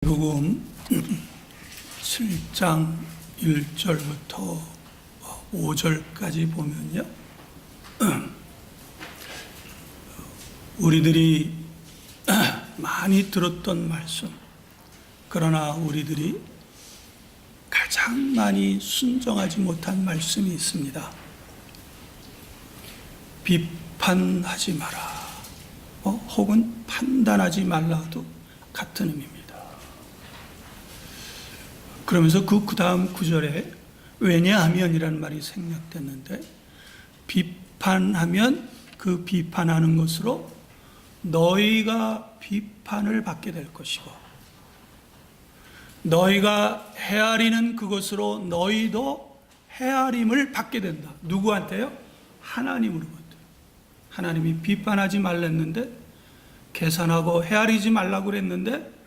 요금 7장 1절부터 5절까지 보면요, 우리들이 많이 들었던 말씀, 그러나 우리들이 가장 많이 순종하지 못한 말씀이 있습니다. 비판하지 마라, 혹은 판단하지 말라도 같은 의미입니다. 그러면서 그 다음 구절에 왜냐하면이라는 말이 생략됐는데, 비판하면 그 비판하는 것으로 너희가 비판을 받게 될 것이고, 너희가 헤아리는 그것으로 너희도 헤아림을 받게 된다. 누구한테요? 하나님으로부터. 하나님이 비판하지 말랬는데, 계산하고 헤아리지 말라고 그랬는데,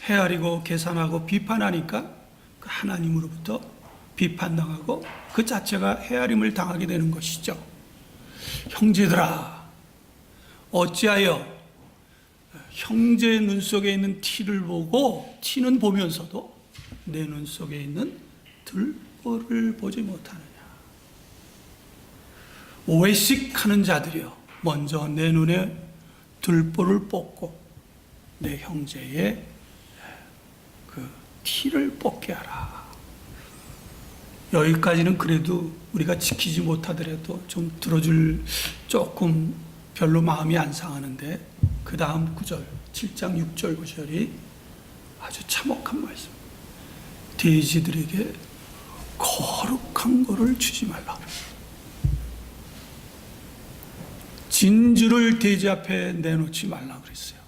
헤아리고 계산하고 비판하니까 그 하나님으로부터 비판당하고 그 자체가 헤아림을 당하게 되는 것이죠. 형제들아, 어찌하여 형제의 눈 속에 있는 티를 보고, 티는 보면서도 내 눈 속에 있는 들보를 보지 못하느냐. 오해식하는 자들이여, 먼저 내 눈에 들보를 뽑고 내 형제의 그 티를 뽑게 하라. 여기까지는 그래도 우리가 지키지 못하더라도 좀 들어줄, 조금 별로 마음이 안 상하는데, 그 다음 구절 7장 6절 9절이 아주 참혹한 말씀. 돼지들에게 거룩한 거를 주지 말라. 진주를 돼지 앞에 내놓지 말라 그랬어요.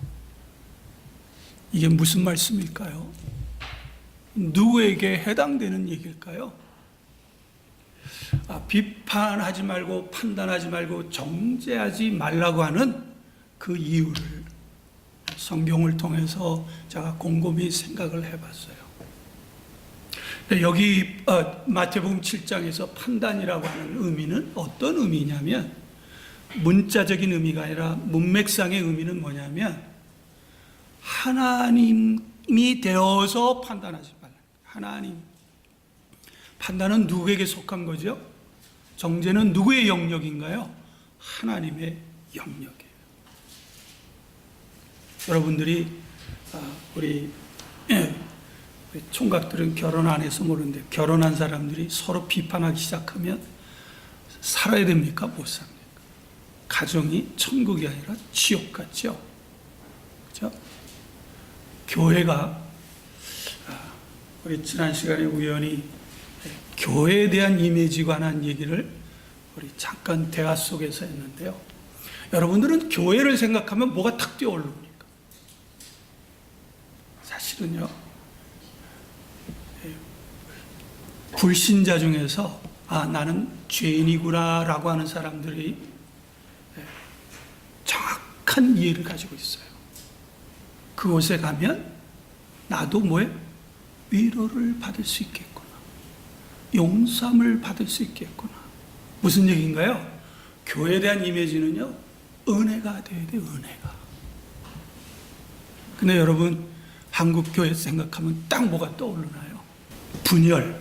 이게 무슨 말씀일까요? 누구에게 해당되는 얘기일까요? 비판하지 말고 판단하지 말고 정죄하지 말라고 하는 그 이유를 성경을 통해서 제가 곰곰이 생각을 해봤어요. 여기 마태복음 7장에서 판단이라고 하는 의미는 어떤 의미냐면, 문자적인 의미가 아니라 문맥상의 의미는 뭐냐면, 하나님이 되어서 판단하지 말라. 하나님. 판단은 누구에게 속한 거죠? 정죄는 누구의 영역인가요? 하나님의 영역이에요. 여러분들이 우리 총각들은 결혼 안 해서 모르는데, 결혼한 사람들이 서로 비판하기 시작하면 살아야 됩니까? 못 삽니까? 가정이 천국이 아니라 지옥 같죠? 그렇죠? 교회가, 우리 지난 시간에 우연히 교회에 대한 이미지에 관한 얘기를 우리 잠깐 대화 속에서 했는데요. 여러분들은 교회를 생각하면 뭐가 탁 뛰어올릅니까? 사실은요, 불신자 중에서 나는 죄인이구나 라고 하는 사람들이 정확한 이해를 가지고 있어요. 그곳에 가면 나도 위로를 받을 수 있겠구나, 용서함을 받을 수 있겠구나. 무슨 얘기인가요? 교회에 대한 이미지는요, 은혜가 돼야 돼, 은혜가. 근데 여러분, 한국 교회 생각하면 딱 뭐가 떠오르나요? 분열,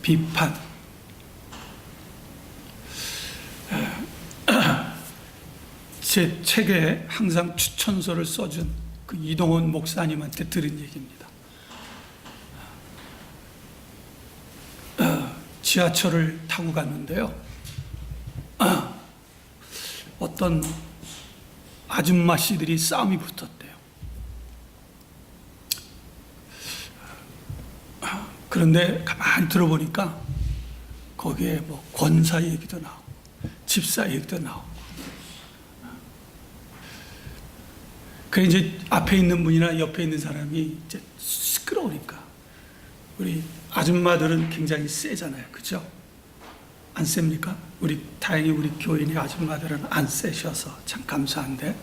비판. 제 책에 항상 추천서를 써준 그 이동원 목사님한테 들은 얘기입니다. 지하철을 타고 갔는데요, 어떤 아줌마씨들이 싸움이 붙었대요. 그런데 가만히 들어보니까 거기에 권사 얘기도 나오고 집사 얘기도 나오고, 그 이제 앞에 있는 분이나 옆에 있는 사람이 이제 시끄러우니까, 우리 아줌마들은 굉장히 세잖아요, 그죠? 안 셉니까? 다행히 우리 교인의 아줌마들은 안 세셔서 참 감사한데,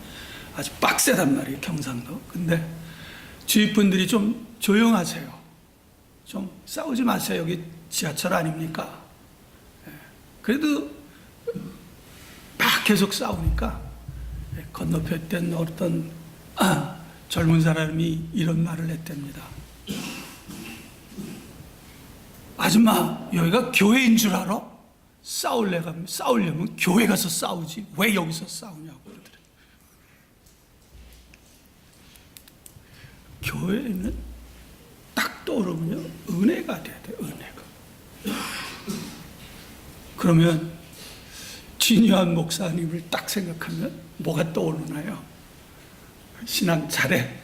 아주 빡세단 말이에요, 경상도. 근데 주위 분들이 좀 조용하세요. 좀 싸우지 마세요. 여기 지하철 아닙니까? 그래도 막 계속 싸우니까 건너편에 어떤 젊은 사람이 이런 말을 했답니다. 아줌마, 여기가 교회인 줄 알아? 싸우려면 교회 가서 싸우지 왜 여기서 싸우냐고 그러더래요. 교회는 딱 떠오르면요, 은혜가 돼야 돼요. 은혜가. 그러면 진유한 목사님을 딱 생각하면 뭐가 떠오르나요? 신앙 잘해,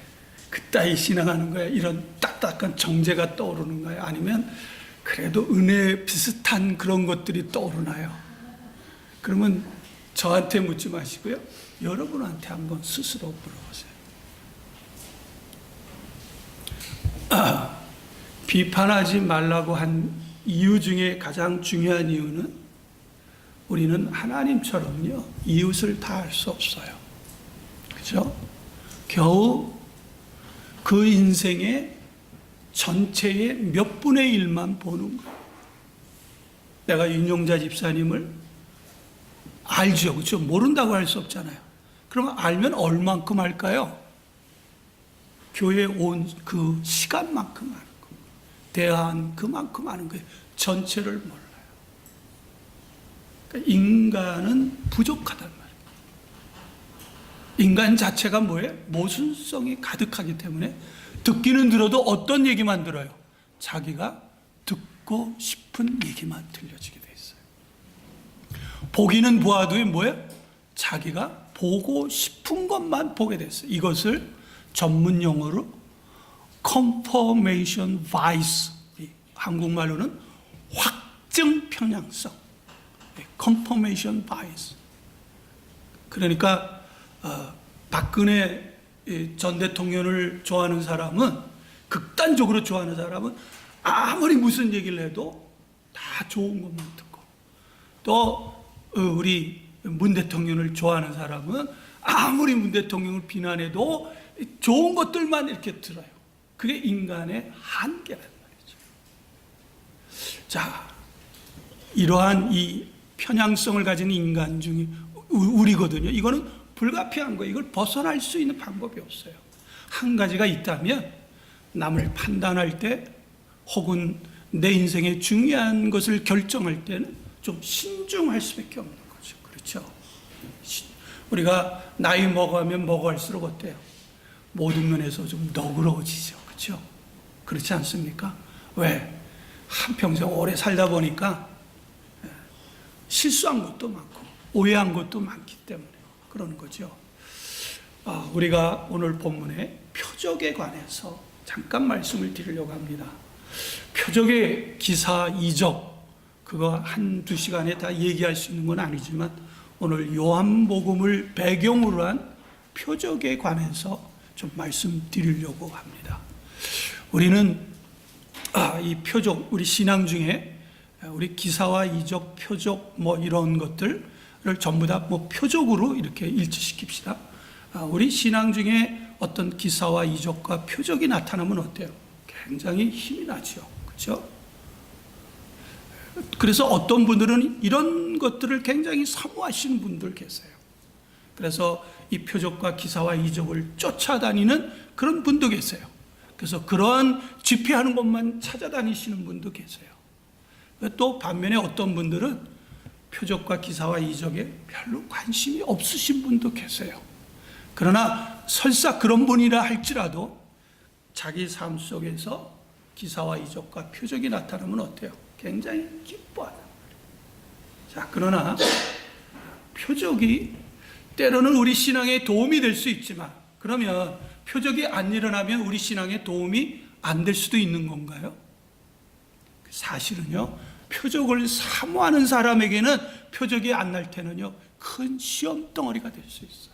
그따위 신앙하는 거야, 이런 딱딱한 정죄가 떠오르는 거야? 아니면 그래도 은혜 비슷한 그런 것들이 떠오르나요? 그러면 저한테 묻지 마시고요, 여러분한테 한번 스스로 물어보세요. 비판하지 말라고 한 이유 중에 가장 중요한 이유는 우리는 하나님처럼요, 이웃을 다 알 수 없어요. 그죠? 겨우 그 인생의 전체의 몇 분의 1만 보는 거예요. 내가 윤용자 집사님을 알죠. 그렇죠? 모른다고 할 수 없잖아요. 그러면 알면 얼만큼 할까요? 교회에 온 그 시간만큼 아는 거, 대한 그만큼 아는 거예요. 전체를 몰라요. 그러니까 인간은 부족하단 말이에요. 인간 자체가 뭐예요? 모순성이 가득하기 때문에 듣기는 들어도 어떤 얘기만 들어요? 자기가 듣고 싶은 얘기만 들려지게 돼 있어요. 보기는 보아도 뭐예요? 자기가 보고 싶은 것만 보게 됐어요. 이것을 전문 용어로 confirmation bias, 한국말로는 확증 편향성, confirmation bias. 그러니까 박근혜 전 대통령을 좋아하는 사람은, 극단적으로 좋아하는 사람은 아무리 무슨 얘기를 해도 다 좋은 것만 듣고, 또 우리 문 대통령을 좋아하는 사람은 아무리 문 대통령을 비난해도 좋은 것들만 이렇게 들어요. 그게 인간의 한계란 말이죠. 자, 이러한 이 편향성을 가진 인간 중에 우리거든요. 이거는 불가피한 거예요. 이걸 벗어날 수 있는 방법이 없어요. 한 가지가 있다면, 남을 판단할 때 혹은 내 인생의 중요한 것을 결정할 때는 좀 신중할 수밖에 없는 거죠. 그렇죠? 우리가 나이 먹어가면 먹어갈수록 어때요? 모든 면에서 좀 너그러워지죠. 그렇죠? 그렇지 않습니까? 왜? 한평생 오래 살다 보니까 실수한 것도 많고 오해한 것도 많기 때문에 그러는 거죠. 우리가 오늘 본문의 표적에 관해서 잠깐 말씀을 드리려고 합니다. 표적의 기사 이적, 그거 한두 시간에 다 얘기할 수 있는 건 아니지만 오늘 요한복음을 배경으로 한 표적에 관해서 좀 말씀드리려고 합니다. 우리는 이 표적, 우리 신앙 중에 우리 기사와 이적, 표적 뭐 이런 것들을 전부 다 뭐 표적으로 이렇게 일치시킵시다. 우리 신앙 중에 어떤 기사와 이적과 표적이 나타나면 어때요? 굉장히 힘이 나죠. 그렇죠? 그래서 어떤 분들은 이런 것들을 굉장히 사모하시는 분들 계세요. 그래서 이 표적과 기사와 이적을 쫓아다니는 그런 분도 계세요. 그래서 그러한 집회하는 것만 찾아다니시는 분도 계세요. 또 반면에 어떤 분들은 표적과 기사와 이적에 별로 관심이 없으신 분도 계세요. 그러나 설사 그런 분이라 할지라도 자기 삶 속에서 기사와 이적과 표적이 나타나면 어때요? 굉장히 기뻐하는 거예요. 자, 그러나 표적이 때로는 우리 신앙에 도움이 될 수 있지만, 그러면 표적이 안 일어나면 우리 신앙에 도움이 안 될 수도 있는 건가요? 사실은요, 표적을 사모하는 사람에게는 표적이 안 날 때는요, 큰 시험 덩어리가 될 수 있어요.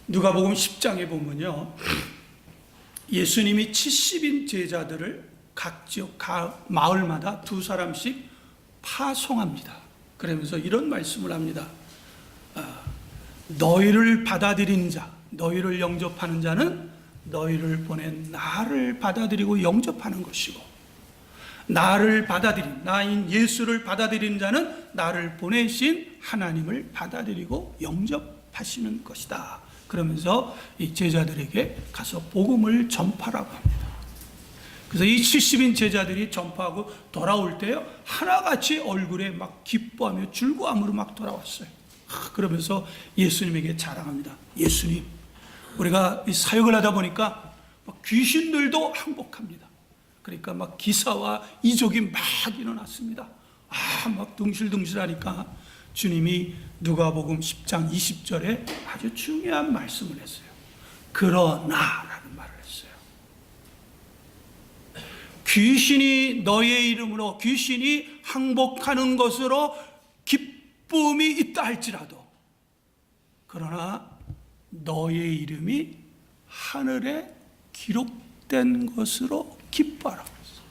누가복음 10장에 보면요, 예수님이 70인 제자들을 각 지역, 각 마을마다 두 사람씩 파송합니다. 그러면서 이런 말씀을 합니다. 너희를 받아들이는 자, 너희를 영접하는 자는 너희를 보낸 나를 받아들이고 영접하는 것이고, 나를 받아들인, 나인 예수를 받아들이는 자는 나를 보내신 하나님을 받아들이고 영접하시는 것이다. 그러면서 이 제자들에게 가서 복음을 전파라고 합니다. 그래서 이 70인 제자들이 전파하고 돌아올 때요, 하나같이 얼굴에 막 기뻐하며 즐거움으로 막 돌아왔어요. 그러면서 예수님에게 자랑합니다. 예수님, 우리가 이 사역을 하다 보니까 막 귀신들도 항복합니다. 그러니까 막 기사와 이적이 막 일어났습니다. 막 둥실둥실하니까 주님이 누가복음 10장 20절에 아주 중요한 말씀을 했어요. 그러나라는 말을 했어요. 귀신이 너의 이름으로, 귀신이 항복하는 것으로 기쁨이 있다 할지라도, 그러나 너의 이름이 하늘에 기록된 것으로 기뻐하라고 했어요.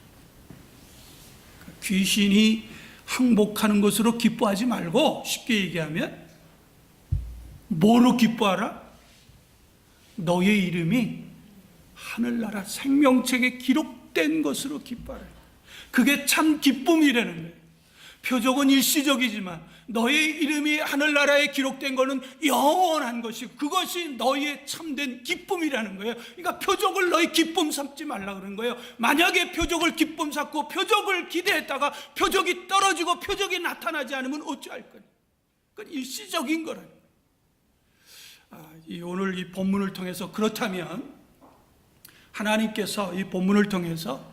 귀신이 항복하는 것으로 기뻐하지 말고, 쉽게 얘기하면 뭐로 기뻐하라? 너의 이름이 하늘나라 생명책에 기록된 것으로 기뻐하라. 그게 참 기쁨이라는 거예요. 표적은 일시적이지만 너의 이름이 하늘나라에 기록된 것은 영원한 것이고, 그것이 너의 참된 기쁨이라는 거예요. 그러니까 표적을 너의 기쁨 삼지 말라 그러는 거예요. 만약에 표적을 기쁨 삼고 표적을 기대했다가 표적이 떨어지고 표적이 나타나지 않으면 어찌할 거냐. 그건 일시적인 거라는 거예요. 오늘 이 본문을 통해서, 그렇다면 하나님께서 이 본문을 통해서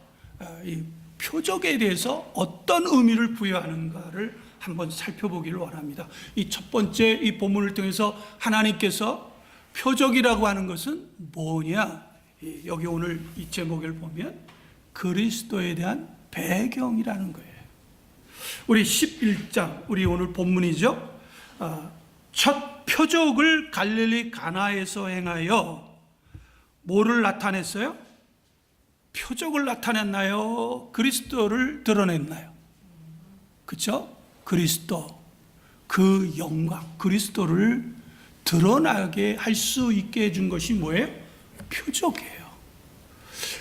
이 표적에 대해서 어떤 의미를 부여하는가를 한번 살펴보기를 원합니다. 이 첫 번째 이 본문을 통해서 하나님께서 표적이라고 하는 것은 뭐냐? 여기 오늘 이 제목을 보면 그리스도에 대한 배경이라는 거예요. 우리 11장, 우리 오늘 본문이죠. 첫 표적을 갈릴리 가나에서 행하여 뭐를 나타냈어요? 표적을 나타냈나요? 그리스도를 드러냈나요? 그렇죠? 그리스도, 그 영광, 그리스도를 드러나게 할 수 있게 해준 것이 뭐예요? 표적이에요.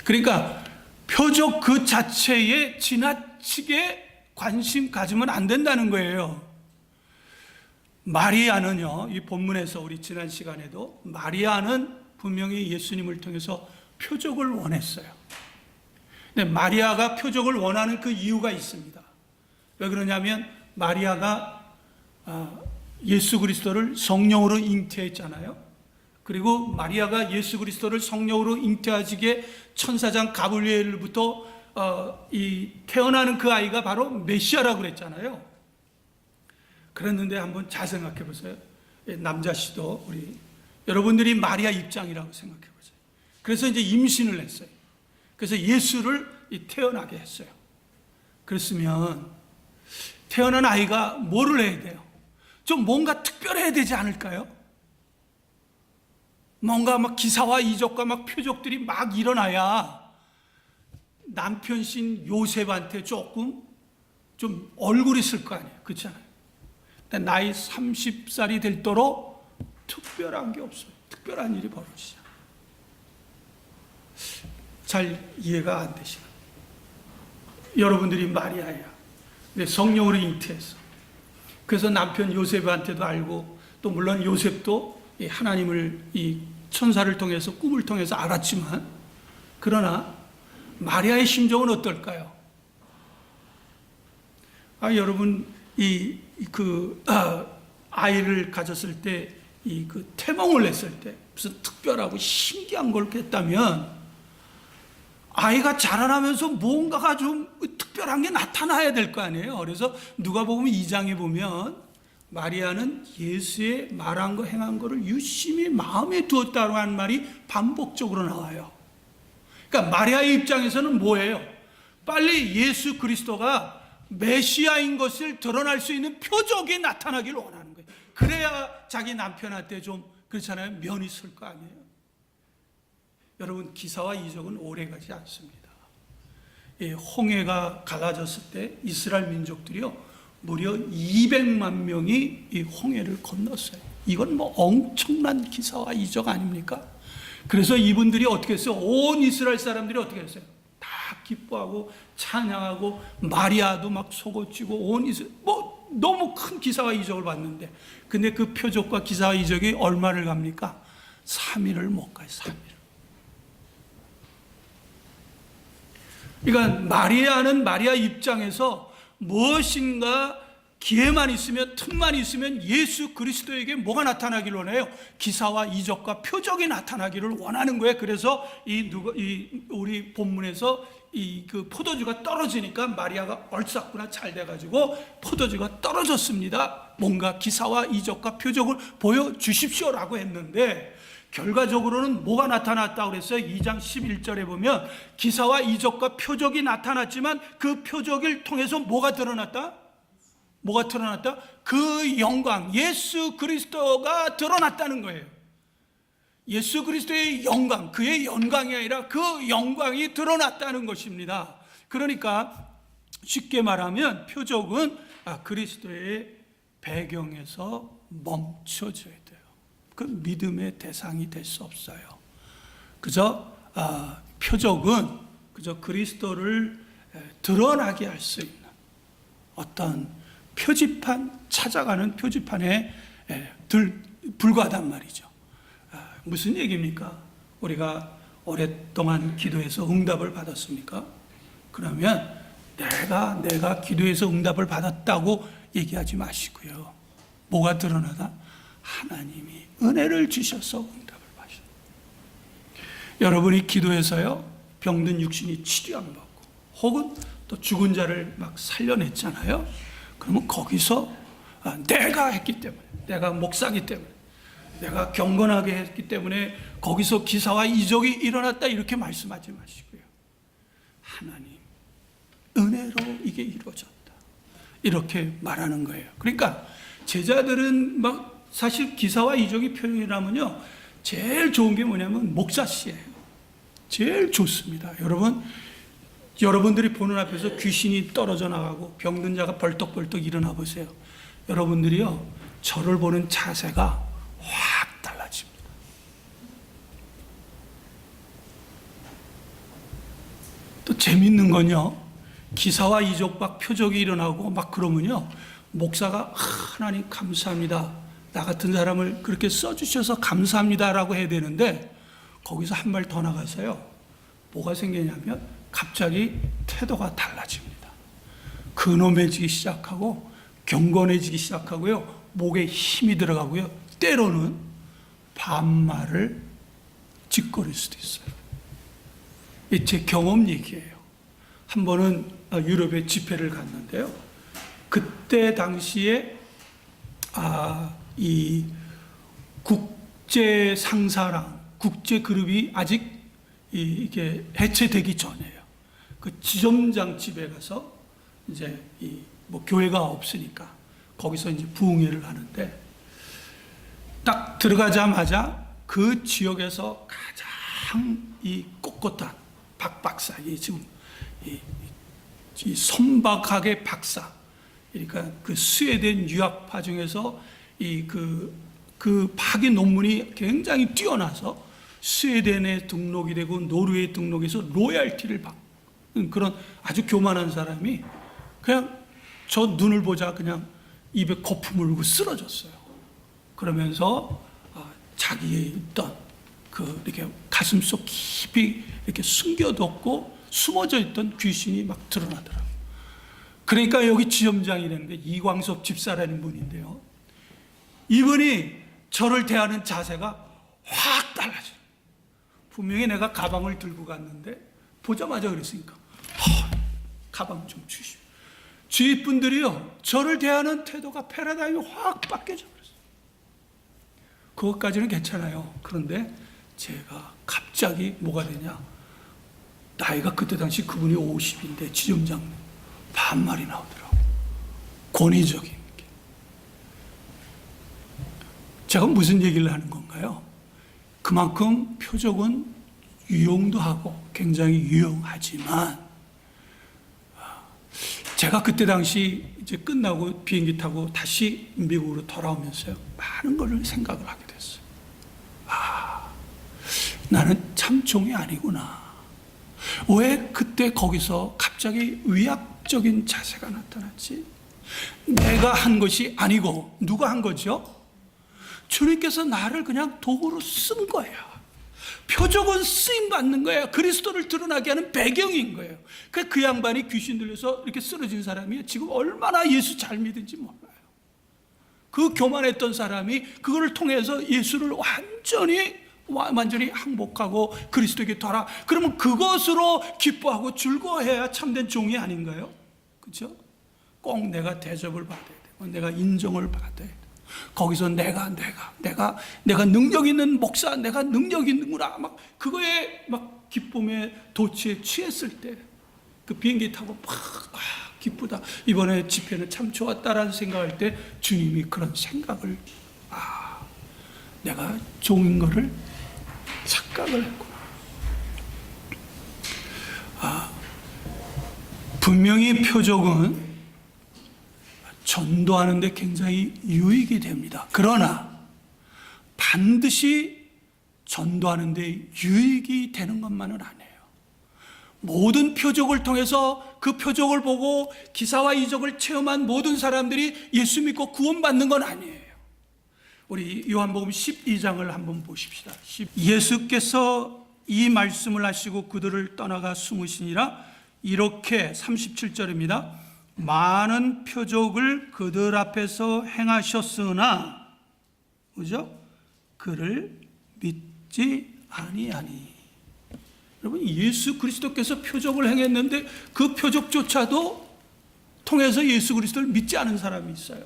그러니까 표적 그 자체에 지나치게 관심 가지면 안 된다는 거예요. 마리아는요, 이 본문에서 우리 지난 시간에도 마리아는 분명히 예수님을 통해서 표적을 원했어요. 근데 마리아가 표적을 원하는 그 이유가 있습니다. 왜 그러냐면 마리아가 예수 그리스도를 성령으로 잉태했잖아요. 그리고 마리아가 예수 그리스도를 성령으로 잉태하시기에 천사장 가브리엘로부터 이 태어나는 그 아이가 바로 메시아라고 그랬잖아요. 그랬는데 한번 잘 생각해 보세요. 남자씨도 우리 여러분들이 마리아 입장이라고 생각해 보세요. 그래서 이제 임신을 했어요. 그래서 예수를 태어나게 했어요. 그랬으면 태어난 아이가 뭐를 해야 돼요? 좀 뭔가 특별해야 되지 않을까요? 뭔가 막 기사와 이적과 막 표적들이 막 일어나야 남편신 요셉한테 조금 좀 얼굴이 있을 거 아니에요. 그렇잖아요. 근데 나이 30살이 될 도록 특별한 게 없어요. 특별한 일이 벌어지죠. 잘 이해가 안 되시나? 여러분들이 마리아야. 근데 성령으로 잉태했어. 그래서 남편 요셉한테도 알고, 또 물론 요셉도 하나님을 이 천사를 통해서, 꿈을 통해서 알았지만, 그러나 마리아의 심정은 어떨까요? 여러분 아이를 가졌을 때 그 태몽을 했을 때 무슨 특별하고 신기한 걸 했다면 아이가 자라나면서 뭔가가 좀 특별한 게 나타나야 될 거 아니에요. 그래서 누가복음 2장에 보면 마리아는 예수의 말한 거 행한 거를 유심히 마음에 두었다고 하는 말이 반복적으로 나와요. 그러니까 마리아의 입장에서는 뭐예요? 빨리 예수 그리스도가 메시아인 것을 드러날 수 있는 표적이 나타나기를 원하는 거예요. 그래야 자기 남편한테 좀, 그렇잖아요, 면이 쓸 거 아니에요. 여러분, 기사와 이적은 오래가지 않습니다. 홍해가 갈라졌을 때 이스라엘 민족들이요, 무려 200만 명이 이 홍해를 건넜어요. 이건 뭐 엄청난 기사와 이적 아닙니까? 그래서 이분들이 어떻게 했어요? 온 이스라엘 사람들이 어떻게 했어요? 다 기뻐하고 찬양하고, 마리아도 막 속옷지고, 온 이스라엘, 너무 큰 기사와 이적을 봤는데, 근데 그 표적과 기사와 이적이 얼마를 갑니까? 3일을 못 가요. 3일. 그러니까 마리아는 마리아 입장에서 무엇인가 기회만 있으면, 틈만 있으면 예수 그리스도에게 뭐가 나타나기를 원해요? 기사와 이적과 표적이 나타나기를 원하는 거예요. 그래서 우리 본문에서 그 포도주가 떨어지니까 마리아가 얼쌌구나, 잘 돼가지고 포도주가 떨어졌습니다. 뭔가 기사와 이적과 표적을 보여주십시오라고 했는데, 결과적으로는 뭐가 나타났다고 그랬어요? 2장 11절에 보면 기사와 이적과 표적이 나타났지만 그 표적을 통해서 뭐가 드러났다? 뭐가 드러났다? 그 영광, 예수 그리스도가 드러났다는 거예요. 예수 그리스도의 영광, 그의 영광이 아니라 그 영광이 드러났다는 것입니다. 그러니까 쉽게 말하면 표적은 그리스도의 배경에서 멈춰져야 돼요. 그 믿음의 대상이 될 수 없어요. 그저 표적은 그저 그리스도를 드러나게 할 수 있는 어떤 표지판, 찾아가는 표지판에 불과하단 말이죠. 무슨 얘기입니까? 우리가 오랫동안 기도해서 응답을 받았습니까? 그러면 내가 기도해서 응답을 받았다고 얘기하지 마시고요. 뭐가 드러나다? 하나님이 은혜를 주셔서 응답을 받으셨다. 여러분이 기도해서요, 병든 육신이 치료 안 받고, 혹은 또 죽은 자를 막 살려냈잖아요. 그러면 거기서 내가 했기 때문에, 내가 목사기 때문에, 내가 경건하게 했기 때문에 거기서 기사와 이적이 일어났다 이렇게 말씀하지 마시고요. 하나님 은혜로 이게 이루어졌다 이렇게 말하는 거예요. 그러니까 제자들은 막 사실 기사와 이적이 표현이라면요, 제일 좋은 게 뭐냐면 목사씨예요. 제일 좋습니다. 여러분들이 보는 앞에서 귀신이 떨어져 나가고 병든 자가 벌떡벌떡 일어나 보세요. 여러분들이요, 저를 보는 자세가 확 달라집니다. 또 재밌는 건요, 기사와 이적과 표적이 일어나고 막 그러면요, 목사가 하나님 감사합니다, 나 같은 사람을 그렇게 써주셔서 감사합니다라고 해야 되는데, 거기서 한 발 더 나가서요, 뭐가 생기냐면 갑자기 태도가 달라집니다. 근엄해지기 시작하고 경건해지기 시작하고요, 목에 힘이 들어가고요, 때로는 반말을 짓거릴 수도 있어요. 이 제 경험 얘기예요. 한 번은 유럽에 집회를 갔는데요, 그때 당시에 이 국제 상사랑 국제 그룹이 아직 이게 해체되기 전이에요. 그 지점장 집에 가서 이제 뭐 교회가 없으니까 거기서 이제 부흥회를 하는데, 딱 들어가자마자 그 지역에서 가장 이 꼿꼿한 박 박사, 지금 이 선박학의 박사, 그러니까 그 스웨덴 유학파 중에서 그 박의 논문이 굉장히 뛰어나서 스웨덴에 등록이 되고 노르웨이 등록해서 로얄티를 받는 그런 아주 교만한 사람이 그냥 저 눈을 보자 그냥 입에 거품 물고 쓰러졌어요. 그러면서 자기의 있던 이렇게 가슴속 깊이 이렇게 숨겨뒀고 숨어져 있던 귀신이 막 드러나더라고요. 그러니까 여기 지점장이라는 게 이광섭 집사라는 분인데요, 이분이 저를 대하는 자세가 확 달라져요. 분명히 내가 가방을 들고 갔는데 보자마자 그랬으니까 가방 좀 주시오. 주위 분들이요, 저를 대하는 태도가 패러다임이 확 바뀌어져 버렸어요. 그것까지는 괜찮아요. 그런데 제가 갑자기 뭐가 되냐, 나이가 그때 당시 그분이 50인데 지점장님 반말이 나오더라고요. 권위적인 게. 제가 무슨 얘기를 하는 건가요? 그만큼 표적은 유용도 하고 굉장히 유용하지만, 제가 그때 당시 이제 끝나고 비행기 타고 다시 미국으로 돌아오면서요, 많은 것을 생각을 하게 됐어요. 나는 참종이 아니구나. 왜 그때 거기서 갑자기 위압적인 자세가 나타났지? 내가 한 것이 아니고 누가 한 거죠? 주님께서 나를 그냥 도구로 쓴 거야. 표적은 쓰임 받는 거예요. 그리스도를 드러나게 하는 배경인 거예요. 그 양반이 귀신 들려서 이렇게 쓰러진 사람이 지금 얼마나 예수 잘 믿은지 몰라요. 그 교만했던 사람이 그거를 통해서 예수를 완전히 항복하고 그리스도에게 돌아. 그러면 그것으로 기뻐하고 즐거워해야 참된 종이 아닌가요? 그렇죠? 꼭 내가 대접을 받아야 되고 내가 인정을 받아야 돼. 거기서 내가 능력 있는 목사, 내가 능력 있는구나, 막 그거에 막 기쁨의 도취에 취했을 때, 그 비행기 타고 막 기쁘다, 이번에 집회는 참 좋았다라는 생각할 때 주님이 그런 생각을, 내가 종인 거를 착각을 했구나. 분명히 표적은 전도하는 데 굉장히 유익이 됩니다. 그러나 반드시 전도하는 데 유익이 되는 것만은 아니에요. 모든 표적을 통해서 그 표적을 보고 기사와 이적을 체험한 모든 사람들이 예수 믿고 구원받는 건 아니에요. 우리 요한복음 12장을 한번 보십시다. 예수께서 이 말씀을 하시고 그들을 떠나가 숨으시니라. 이렇게 37절입니다. 많은 표적을 그들 앞에서 행하셨으나, 그죠? 그를 믿지 아니하니. 여러분, 예수 그리스도께서 표적을 행했는데 그 표적조차도 통해서 예수 그리스도를 믿지 않은 사람이 있어요.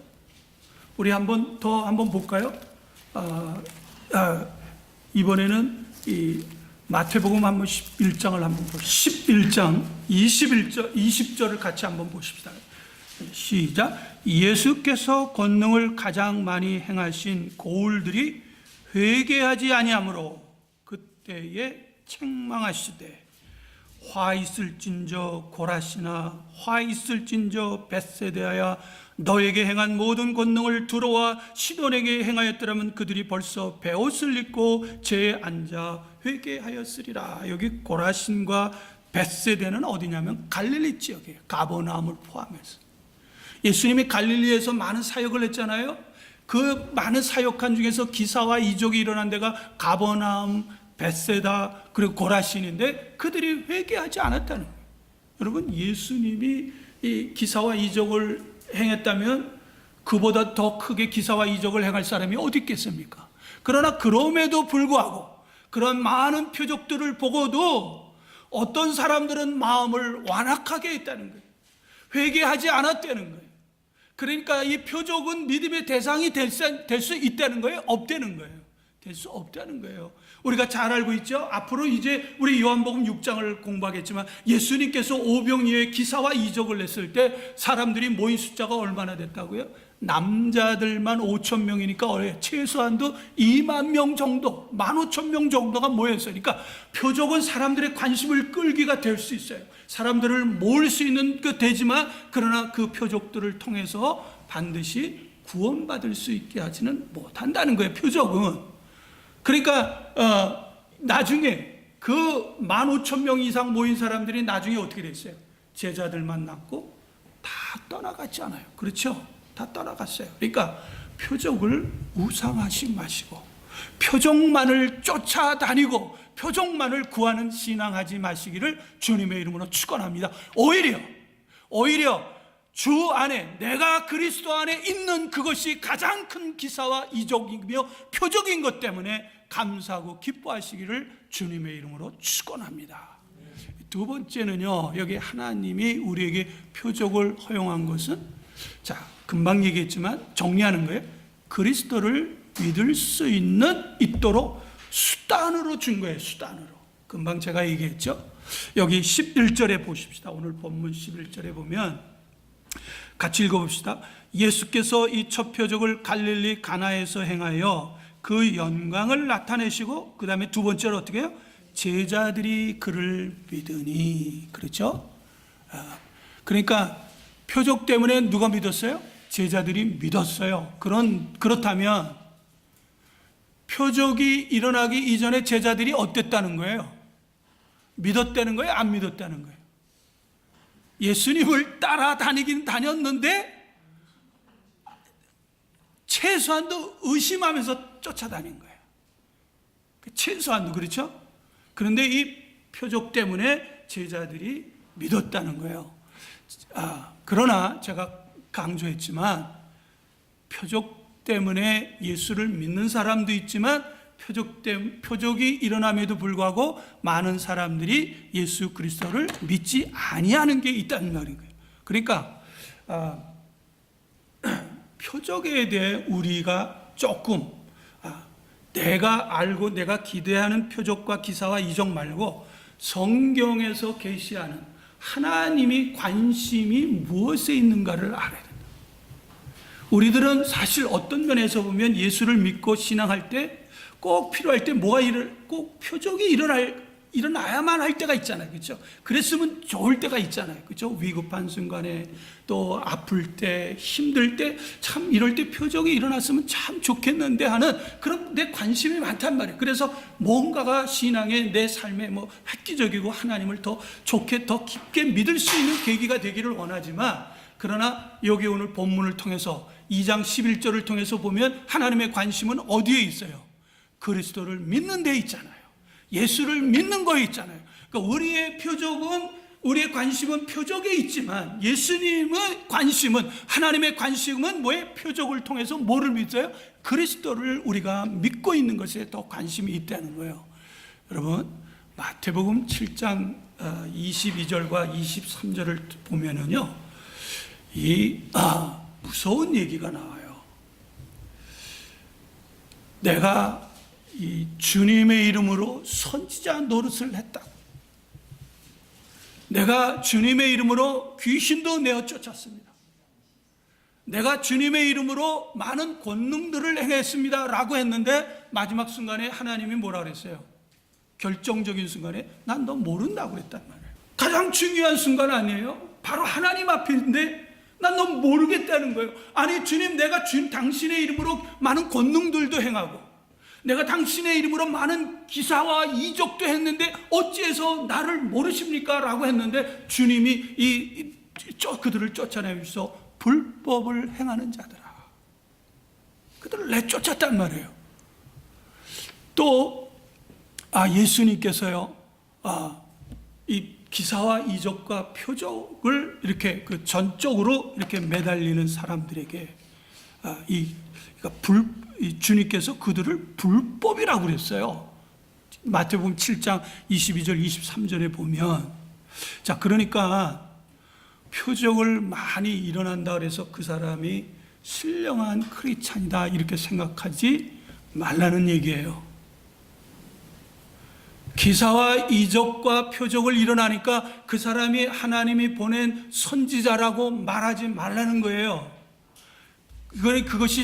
우리 한번 볼까요? 이번에는 이 마태복음 한번 11장을 한번 보십시오. 11장 20절을 같이 한번 보십시다. 시작. 예수께서 권능을 가장 많이 행하신 고울들이 회개하지 아니하므로 그때에 책망하시되, 화 있을진저 고라시나 화 있을진저 벳세다야, 너에게 행한 모든 권능을 두로와 시돈에게 행하였더라면 그들이 벌써 베옷을 입고 제에 앉아 회개하였으리라. 여기 고라신과 벳세다는 어디냐면 갈릴리 지역이에요. 가버나움을 포함해서. 예수님이 갈릴리에서 많은 사역을 했잖아요. 그 많은 사역한 중에서 기사와 이적이 일어난 데가 가버나움, 벳세다, 그리고 고라신인데 그들이 회개하지 않았다는 거예요. 여러분, 예수님이 이 기사와 이적을 행했다면 그보다 더 크게 기사와 이적을 행할 사람이 어디 있겠습니까? 그러나 그럼에도 불구하고 그런 많은 표적들을 보고도 어떤 사람들은 마음을 완악하게 했다는 거예요. 회개하지 않았다는 거예요. 그러니까 이 표적은 믿음의 대상이 될 수 있다는 거예요? 없다는 거예요? 될 수 없다는 거예요. 우리가 잘 알고 있죠? 앞으로 이제 우리 요한복음 6장을 공부하겠지만 예수님께서 오병이어의 기사와 이적을 냈을 때 사람들이 모인 숫자가 얼마나 됐다고요? 남자들만 5천 명이니까 최소한도 2만 명 정도, 15,000명 정도가 모였으니까 표적은 사람들의 관심을 끌기가 될 수 있어요. 사람들을 모을 수 있는 그 되지만, 그러나 그 표적들을 통해서 반드시 구원받을 수 있게 하지는 못한다는 거예요. 표적은. 그러니까 나중에 그 15,000명 이상 모인 사람들이 나중에 어떻게 됐어요? 제자들만 남고 다 떠나갔지 않아요? 그렇죠? 다 떠나갔어요. 그러니까 표적을 우상하지 마시고 표적만을 쫓아다니고 표적만을 구하는 신앙하지 마시기를 주님의 이름으로 축원합니다. 오히려 주 안에, 내가 그리스도 안에 있는 그것이 가장 큰 기사와 이적이며 표적인 것 때문에 감사하고 기뻐하시기를 주님의 이름으로 축원합니다. 두 번째는요, 여기 하나님이 우리에게 표적을 허용한 것은, 자, 금방 얘기했지만 정리하는 거예요. 그리스도를 믿을 수 있도록 수단으로 준 거예요. 수단으로. 금방 제가 얘기했죠. 여기 11절에 보십시다. 오늘 본문 11절에 보면 같이 읽어봅시다. 예수께서 이 첫 표적을 갈릴리 가나에서 행하여 그 영광을 나타내시고, 그 다음에 두 번째로 어떻게 해요? 제자들이 그를 믿으니. 그렇죠? 그러니까 표적 때문에 누가 믿었어요? 제자들이 믿었어요. 그렇다면 표적이 일어나기 이전에 제자들이 어땠다는 거예요? 믿었다는 거예요? 안 믿었다는 거예요? 예수님을 따라다니긴 다녔는데 최소한도 의심하면서 쫓아다닌 거예요. 최소한도 그렇죠? 그런데 이 표적 때문에 제자들이 믿었다는 거예요. 그러나 제가 강조했지만 표적 때문에 예수를 믿는 사람도 있지만 표적이 일어남에도 불구하고 많은 사람들이 예수 그리스도를 믿지 아니하는 게 있다는 말인 거예요. 그러니까 표적에 대해 우리가 조금 내가 알고 내가 기대하는 표적과 기사와 이적 말고 성경에서 계시하는 하나님이 관심이 무엇에 있는가를 알아야 된다. 우리들은 사실 어떤 면에서 보면 예수를 믿고 신앙할 때 꼭 필요할 때 꼭 표적이 일어나야만 할 때가 있잖아요. 그렇죠? 그랬으면 좋을 때가 있잖아요. 그렇죠? 위급한 순간에 또 아플 때, 힘들 때, 참 이럴 때 표적이 일어났으면 참 좋겠는데 하는 그런 내 관심이 많단 말이에요. 그래서 뭔가가 신앙의 내 삶에 획기적이고 하나님을 더 좋게, 더 깊게 믿을 수 있는 계기가 되기를 원하지만, 그러나 여기 오늘 본문을 통해서 2장 11절을 통해서 보면 하나님의 관심은 어디에 있어요? 그리스도를 믿는 데 있잖아요. 예수를 믿는 거에 있잖아요. 그러니까 우리의 관심은 표적에 있지만 예수님의 관심은, 하나님의 관심은 뭐에? 표적을 통해서 뭐를 믿어요? 그리스도를 우리가 믿고 있는 것에 더 관심이 있다는 거예요. 여러분, 마태복음 7장 22절과 23절을 보면은요, 무서운 얘기가 나와요. 내가 이 주님의 이름으로 선지자 노릇을 했다. 내가 주님의 이름으로 귀신도 내어 쫓았습니다. 내가 주님의 이름으로 많은 권능들을 행했습니다 라고 했는데 마지막 순간에 하나님이 뭐라 그랬어요? 결정적인 순간에 난 너 모른다고 했단 말이에요. 가장 중요한 순간 아니에요? 바로 하나님 앞인데 난 너 모르겠다는 거예요. 아니 주님, 내가 당신의 이름으로 많은 권능들도 행하고 내가 당신의 이름으로 많은 기사와 이적도 했는데 어찌해서 나를 모르십니까? 라고 했는데 주님이 그들을 쫓아내면서 불법을 행하는 자들아, 그들을 내쫓았단 말이에요. 또 예수님께서요, 이 기사와 이적과 표적을 이렇게 전적으로 이렇게 매달리는 사람들에게 주님께서 그들을 불법이라고 그랬어요. 마태복음 7장 22절 23절에 보면, 자, 그러니까 표적을 많이 일어난다 그래서 그 사람이 신령한 크리스찬이다 이렇게 생각하지 말라는 얘기예요. 기사와 이적과 표적을 일어나니까 그 사람이 하나님이 보낸 선지자라고 말하지 말라는 거예요. 그것이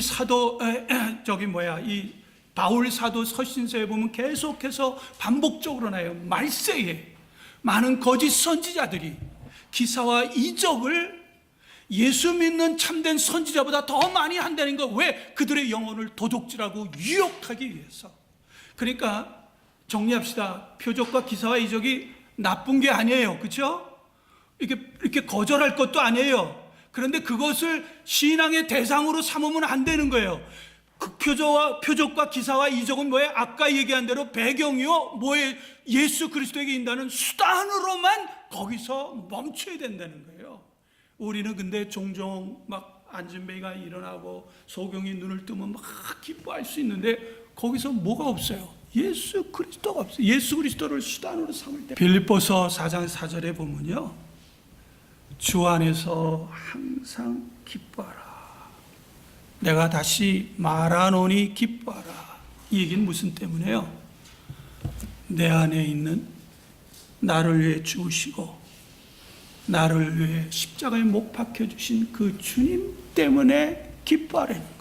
이 바울 사도 서신서에 보면 계속해서 반복적으로 나요. 말세에 많은 거짓 선지자들이 기사와 이적을 예수 믿는 참된 선지자보다 더 많이 한다는 거. 왜? 그들의 영혼을 도둑질하고 유혹하기 위해서. 그러니까 정리합시다. 표적과 기사와 이적이 나쁜 게 아니에요. 그렇죠? 이렇게 거절할 것도 아니에요. 그런데 그것을 신앙의 대상으로 삼으면 안 되는 거예요. 그 표적과 기사와 이적은 뭐예요? 아까 얘기한 대로 배경이요, 뭐예요? 예수 그리스도에게 인다는 수단으로만 거기서 멈춰야 된다는 거예요. 우리는 근데 종종 안진뱅이가 일어나고 소경이 눈을 뜨면 기뻐할 수 있는데 거기서 뭐가 없어요? 예수 그리스도가 없어요. 예수 그리스도를 수단으로 삼을 때. 빌립보서 4장 4절에 보면요, 주 안에서 항상 기뻐하라. 내가 다시 말하노니 기뻐하라. 이 얘기는 무슨 때문에요? 내 안에 있는 나를 위해 죽으시고 나를 위해 십자가에 못 박혀주신 그 주님 때문에 기뻐하라는 거예요.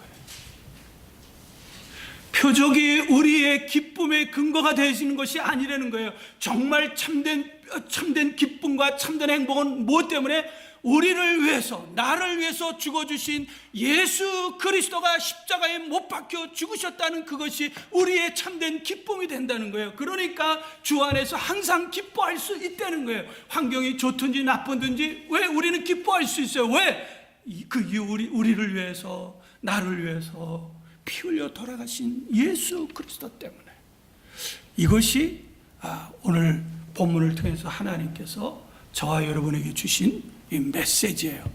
표적이 우리의 기쁨의 근거가 되시는 것이 아니라는 거예요. 정말 참된 기쁨과 참된 행복은 무엇 때문에? 우리를 위해서, 나를 위해서 죽어주신 예수 그리스도가 십자가에 못 박혀 죽으셨다는 그것이 우리의 참된 기쁨이 된다는 거예요. 그러니까 주 안에서 항상 기뻐할 수 있다는 거예요. 환경이 좋든지 나쁘든지 왜 우리는 기뻐할 수 있어요? 왜? 우리를 위해서, 나를 위해서 피 흘려 돌아가신 예수 그리스도 때문에. 이것이 오늘 본문을 통해서 하나님께서 저와 여러분에게 주신 이 메시지예요.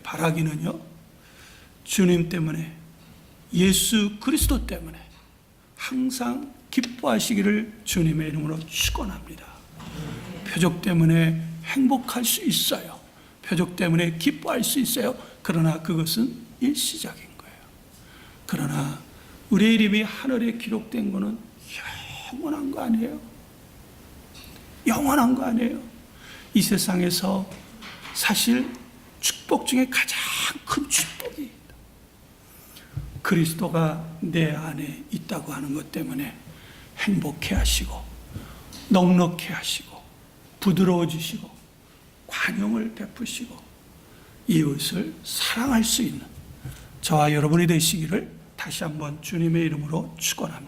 바라기는요, 주님 때문에, 예수 그리스도 때문에 항상 기뻐하시기를 주님의 이름으로 축원합니다. 표적 때문에 행복할 수 있어요. 표적 때문에 기뻐할 수 있어요. 그러나 그것은 일시적인 거예요. 그러나 우리의 이름이 하늘에 기록된 것은 영원한 거 아니에요? 영원한 거 아니에요? 이 세상에서 사실 축복 중에 가장 큰 축복이 그리스도가 내 안에 있다고 하는 것 때문에 행복해 하시고 넉넉해 하시고 부드러워지시고 관용을 베푸시고 이웃을 사랑할 수 있는 저와 여러분이 되시기를 다시 한번 주님의 이름으로 축원합니다.